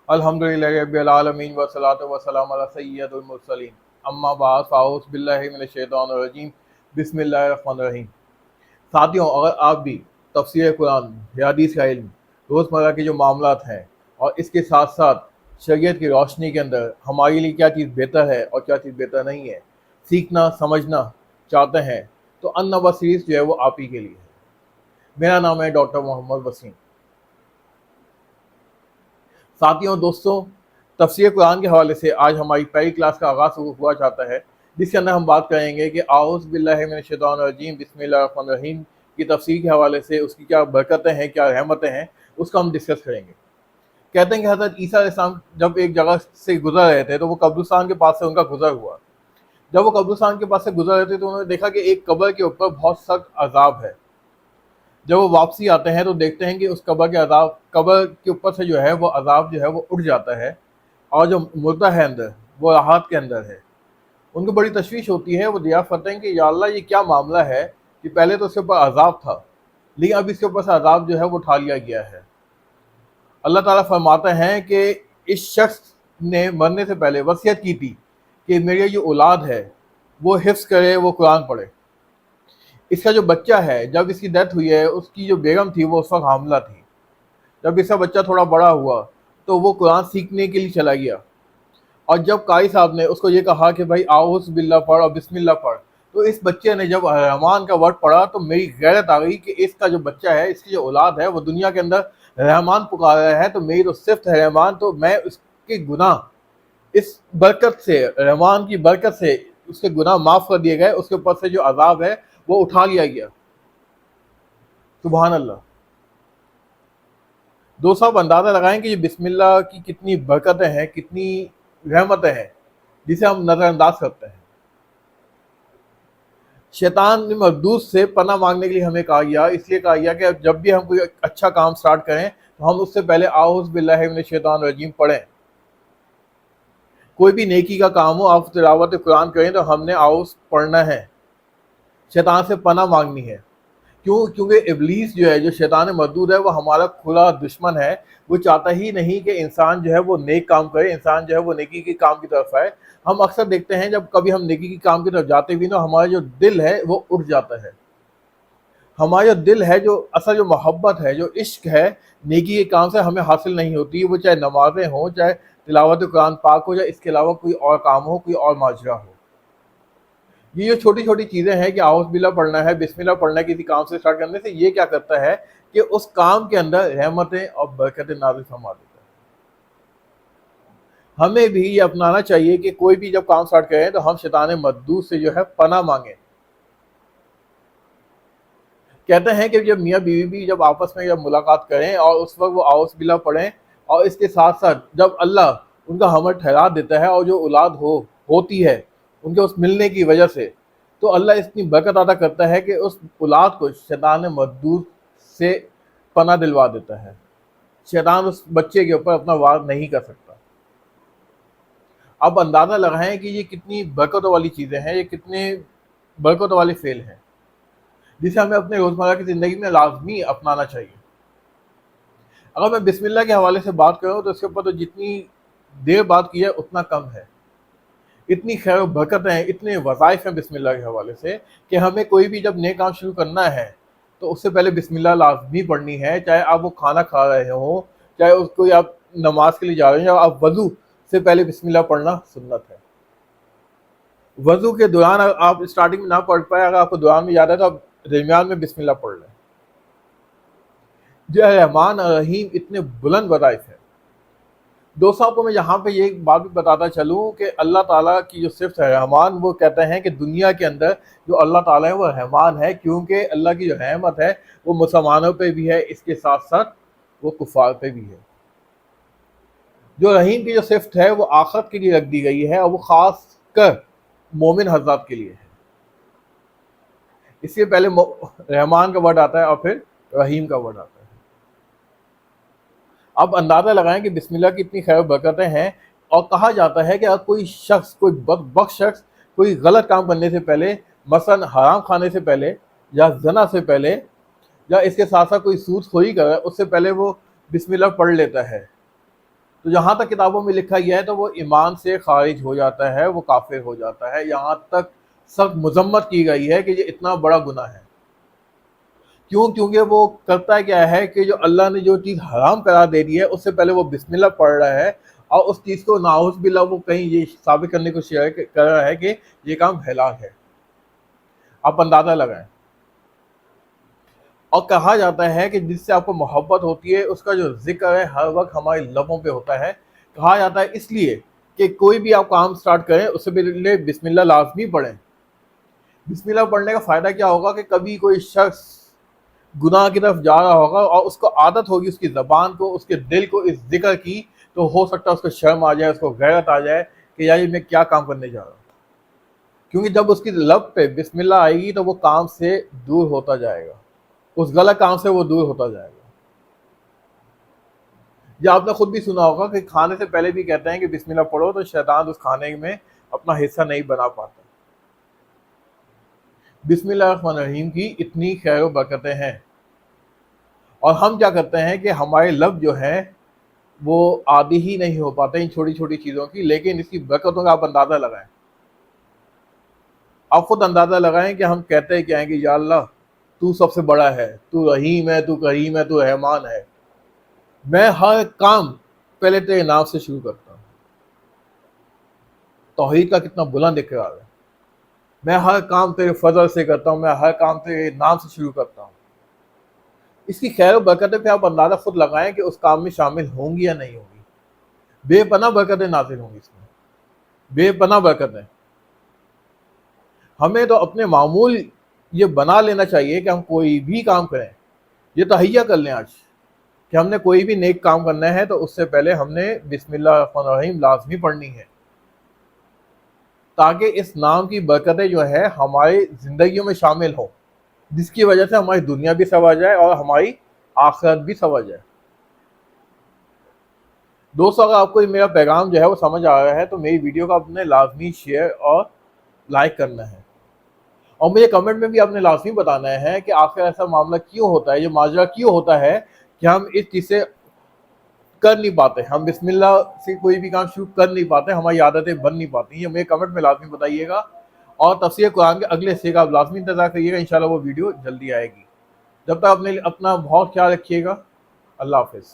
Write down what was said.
अल्हम्दुलिल्लाहि रब्बिल आलमीन वस्सलातु वस्सलामु अला सय्यिदिल मुरसलीन अम्मा बाद फ़अऊज़ु बिल्लाहि मिनश शैतानिर रजीम बिस्मिल्लाहिर रहमानिर रहीम। साथियों, अगर आप भी तफसीर कुरान या हदीस का इल्म, रोज़मर्रा के जो मामलात हैं और इसके साथ साथ शरीयत की रोशनी के अंदर हमारे लिए क्या चीज़ बेहतर है और क्या चीज़ बेहतर नहीं है, सीखना समझना चाहते हैं तो अन-नबा सीरीज़ जो है वो आप ही के लिए है। मेरा नाम है डॉक्टर मोहम्मद वसीम। साथियों, दोस्तों, तफसीर कुरान के हवाले से आज हमारी पहली क्लास का आगाज़ हुआ चाहता है, जिसके अंदर हम बात करेंगे कि आऊज़ु बिल्लाहि मिनश शैतानिर रजीम बिस्मिल्लाहिर रहमानिर रहीम की तफसीर के हवाले से उसकी क्या बरकतें हैं, क्या रहमतें हैं, उसका हम डिस्कस करेंगे। कहते हैं कि हज़रत ईसा अलैहिस्सलाम जब एक जगह से गुजर रहे थे तो वो कब्रिस्तान के पास से उनका गुजर हुआ। जब वो कब्रिस्तान के पास से गुजर रहे थे तो उन्होंने देखा कि एक कब्र के ऊपर बहुत सख्त अजाब है। जब वो वापसी आते हैं तो देखते हैं कि उस कब्र के ऊपर से जो है वो अजाब जो है वो उठ जाता है और जो मुर्दा है अंदर वो राहत के अंदर है। उनको बड़ी तशवीश होती है। वो दरियाफ़्त करते हैं कि या अल्लाह, ये क्या मामला है कि पहले तो उसके ऊपर अजाब था लेकिन अब इसके ऊपर से अजाब जो है वो उठा लिया गया है। अल्लाह ताला फरमाते हैं कि इस शख्स ने मरने से पहले वसीयत की थी कि मेरी जो औलाद है वो हिफ्ज़ करे, वो कुरान पढ़े। इसका जो बच्चा है, जब इसकी डेथ हुई है, उसकी जो बेगम थी वो उस वक्त हामला थी। जब इसका बच्चा थोड़ा बड़ा हुआ तो वो कुरान सीखने के लिए चला गया और जब कारी साहब ने उसको ये कहा कि भाई आऊज़ बिल्लाह पढ़ और बिस्मिल्लाह पढ़, तो इस बच्चे ने जब रहमान का वर्ड पढ़ा तो मेरी गैरत आ गई कि इसका जो बच्चा है, इसकी जो औलाद है, वो दुनिया के अंदर रहमान पुकार रहा है, तो मेरी तो सिफ्त है रहमान, तो मैं उसके गुनाह इस बरकत से, रहमान की बरकत से उसके गुनाह माफ़ कर दिए गए, उसके ऊपर से जो अजाब है वो उठा लिया गया। सुभान अल्लाह। दोस्तों, आप अंदाज़ा लगाएं कि ये बिस्मिल्लाह की कितनी बरकतें हैं, कितनी रहमतें हैं, जिसे हम नज़रअंदाज करते हैं। शैतान मरदूद से पनाह मांगने के लिए हमें कहा गया, इसलिए कहा गया कि जब भी हम कोई अच्छा काम स्टार्ट करें तो हम उससे पहले आऊज़ु बिल्लाहि मिनश शैतानिर रजीम पढ़ें। कोई भी नेकी का काम हो, आप तिलावत कुरान करें तो हमने आऊज़ पढ़ना है, शैतान से पनाह मांगनी है। क्यों? क्योंकि इब्लीस जो है, जो शैतान मरदूद है, वो हमारा खुला दुश्मन है। वो चाहता ही नहीं कि इंसान जो है वो नेक काम करे, इंसान जो है वो नेकी के काम की तरफ आए। हम अक्सर देखते हैं जब कभी हम नेकी के काम की तरफ जाते भी ना, हमारा जो दिल है वो उठ जाता है। हमारा जो दिल है, जो असल जो मोहब्बत है, जो इश्क है, नेकी के काम से हमें हासिल नहीं होती। वो चाहे नमाजें हों, चाहे तिलावत कुरान पाक हो, या इसके अलावा कोई और काम हो, कोई और माजरा हो। ये जो छोटी छोटी चीज़ें हैं कि आउज़ बिल्लाह पढ़ना है, बिस्मिल्लाह पढ़ना है, किसी काम से स्टार्ट करने से ये क्या करता है कि उस काम के अंदर रहमतें और बरकतें नाज़िल फरमा देता है। हमें भी ये अपनाना चाहिए कि कोई भी जब काम स्टार्ट करें तो हम शैतान मरदूद से जो है पनाह मांगें। कहते हैं कि जब मियाँ बीवी भी जब आपस में जब मुलाकात करें और उस वक्त वो आउज़ बिल्लाह पढ़ें, और इसके साथ साथ जब अल्लाह उनका हमर ठहरा देता है और जो औलाद होती है उनके उस मिलने की वजह से, तो अल्लाह इतनी बरकत अता करता है कि उस औलाद को शैतान मरदूद से पनाह दिलवा देता है। शैतान उस बच्चे के ऊपर अपना वार नहीं कर सकता। अब अंदाज़ा लगाएं कि ये कितनी बरकतों वाली चीज़ें हैं, ये कितने बरकतों वाले फेल हैं, जिसे हमें अपने रोज़मर्रा की ज़िंदगी में लाजमी अपनाना चाहिए। अगर मैं बिस्मिल्लाह के हवाले से बात करूँ तो इसके ऊपर तो जितनी देर बात की है उतना कम है। इतनी खैर बरकतें हैं, इतने वज़ाइफ हैं बिस्मिल्लाह के हवाले से कि हमें कोई भी जब नए काम शुरू करना है तो उससे पहले बिस्मिल्लाह लाजमी पढ़नी है। चाहे आप वो खाना खा रहे हों, चाहे उसको आप नमाज के लिए जा रहे हैं, या आप वज़ू से पहले बिस्मिल्लाह पढ़ना सुन्नत है। वज़ू के दौरान आप स्टार्टिंग में ना पढ़ पाए, अगर आपको दौरान में याद है तो आप दरमियान में बिस्मिल्लाह पढ़ लें। जो रहमान और रहीम इतने बुलंद वज़ाइफ हैं। दोस्तों, आपको मैं यहाँ पे ये बात भी बताता चलूँ कि अल्लाह ताला की जो सिफ़त है रहमान, वो कहते हैं कि दुनिया के अंदर जो अल्लाह ताला है वो रहमान है, क्योंकि अल्लाह की जो रहमत है वो मुसलमानों पे भी है, इसके साथ साथ वो कुफ़ार पे भी है। जो रहीम की जो सिफ़त है वो आखिरत के लिए रख दी गई है और वो ख़ास कर मोमिन हज़रात के लिए है। इससे पहले रहमान का वर्ड आता है और फिर रहीम का वर्ड आता है। अब अंदाज़ा लगाएं कि बिस्मिल्लाह की इतनी खैर बरकतें हैं, और कहा जाता है कि अगर कोई शख्स, कोई बख्श शख्स कोई गलत काम करने से पहले, मसलन हराम खाने से पहले, या ज़ना से पहले, या इसके साथ साथ कोई सूद खोरी कर रहा है, उससे पहले वो बिस्मिल्लाह पढ़ लेता है تو جہاں تک کتابوں میں لکھا گیا ہے تو وہ ایمان سے خارج ہو جاتا ہے، وہ کافر ہو جاتا ہے، یہاں تک سخت مذمت کی گئی ہے کہ یہ اتنا بڑا گناہ ہے۔ کیوں؟ کیونکہ وہ کرتا کیا ہے کہ جو اللہ نے جو چیز حرام قرار دے دی ہے اس سے پہلے وہ بسم اللہ پڑھ رہا ہے، اور اس چیز کو ناؤذ باللہ وہ کہیں یہ ثابت کرنے کو کر رہا ہے کہ یہ کام حلال ہے۔ آپ اندازہ لگائیں۔ اور کہا جاتا ہے کہ جس سے آپ کو محبت ہوتی ہے اس کا جو ذکر ہے ہر وقت ہمارے لبوں پہ ہوتا ہے۔ کہا جاتا ہے اس لیے کہ کوئی بھی آپ کام سٹارٹ کریں اس سے پہلے بسم اللہ لازمی پڑھیں۔ بسم اللہ پڑھنے کا فائدہ کیا ہوگا کہ کبھی کوئی شخص گناہ کی طرف جا رہا ہوگا اور اس کو عادت ہوگی اس کی زبان کو، اس کے دل کو اس ذکر کی، تو ہو سکتا ہے اس کو شرم آ جائے، اس کو غیرت آ جائے کہ یار یہ میں کیا کام کرنے جا رہا ہوں۔ کیونکہ جب اس کی لب پہ بسم اللہ آئے گی تو وہ کام سے دور ہوتا جائے گا، اس غلط کام سے وہ دور ہوتا جائے گا۔ یا آپ نے خود بھی سنا ہوگا کہ کھانے سے پہلے بھی کہتے ہیں کہ بسم اللہ پڑھو تو شیطان اس کھانے میں اپنا حصہ نہیں بنا پاتا۔ بسم اللہ الرحمن الرحیم کی اتنی خیر و برکتیں ہیں، اور ہم کیا کرتے ہیں کہ ہمارے لب جو ہیں وہ عادی ہی نہیں ہو پاتے ان چھوٹی چھوٹی چیزوں کی، لیکن اس کی برکتوں کا آپ اندازہ لگائیں۔ آپ خود اندازہ لگائیں کہ ہم کہتے کیا ہیں کہ یا اللہ تو سب سے بڑا ہے، تو رحیم ہے، تو کریم ہے، تو رحمان ہے، میں ہر کام پہلے تیرے نام سے شروع کرتا ہوں۔ توحید کا کتنا بلند اقرار ہے، میں ہر کام تیرے فضل سے کرتا ہوں، میں ہر کام تیرے نام سے شروع کرتا ہوں۔ اس کی خیر و برکتیں پہ آپ اندازہ خود لگائیں کہ اس کام میں شامل ہوں گی یا نہیں ہوں گی۔ بے پناہ برکتیں نازل ہوں گی اس میں، بے پناہ برکتیں۔ ہمیں تو اپنے معمول یہ بنا لینا چاہیے کہ ہم کوئی بھی کام کریں، یہ تہیہ کر لیں آج کہ ہم نے کوئی بھی نیک کام کرنا ہے تو اس سے پہلے ہم نے بسم اللہ الرحمن الرحیم لازمی پڑھنی ہے، تاکہ اس نام کی برکتیں جو ہے ہماری زندگیوں میں شامل ہوں، جس کی وجہ سے ہماری دنیا بھی سنور جائے اور ہماری آخرت بھی سنور جائے۔ دوستو، اگر آپ کو میرا پیغام جو ہے وہ سمجھ آ رہا ہے تو میری ویڈیو کو آپ نے لازمی شیئر اور لائک کرنا ہے، اور مجھے کمنٹ میں بھی آپ نے لازمی بتانا ہے کہ آخر ایسا معاملہ کیوں ہوتا ہے، یہ ماجرا کیوں ہوتا ہے کہ ہم اس چیز سے کر نہیں پاتے، ہم بسم اللہ سے کوئی بھی کام شروع کر نہیں پاتے، ہماری عادتیں بن نہیں پاتی۔ یہ مجھے کمنٹ میں لازمی بتائیے گا، اور تفسیر قرآن کے اگلے حصے کا آپ لازمی انتظار کریے گا، انشاءاللہ وہ ویڈیو جلدی آئے گی۔ جب تک اپنا بہت خیال رکھیے گا، اللہ حافظ۔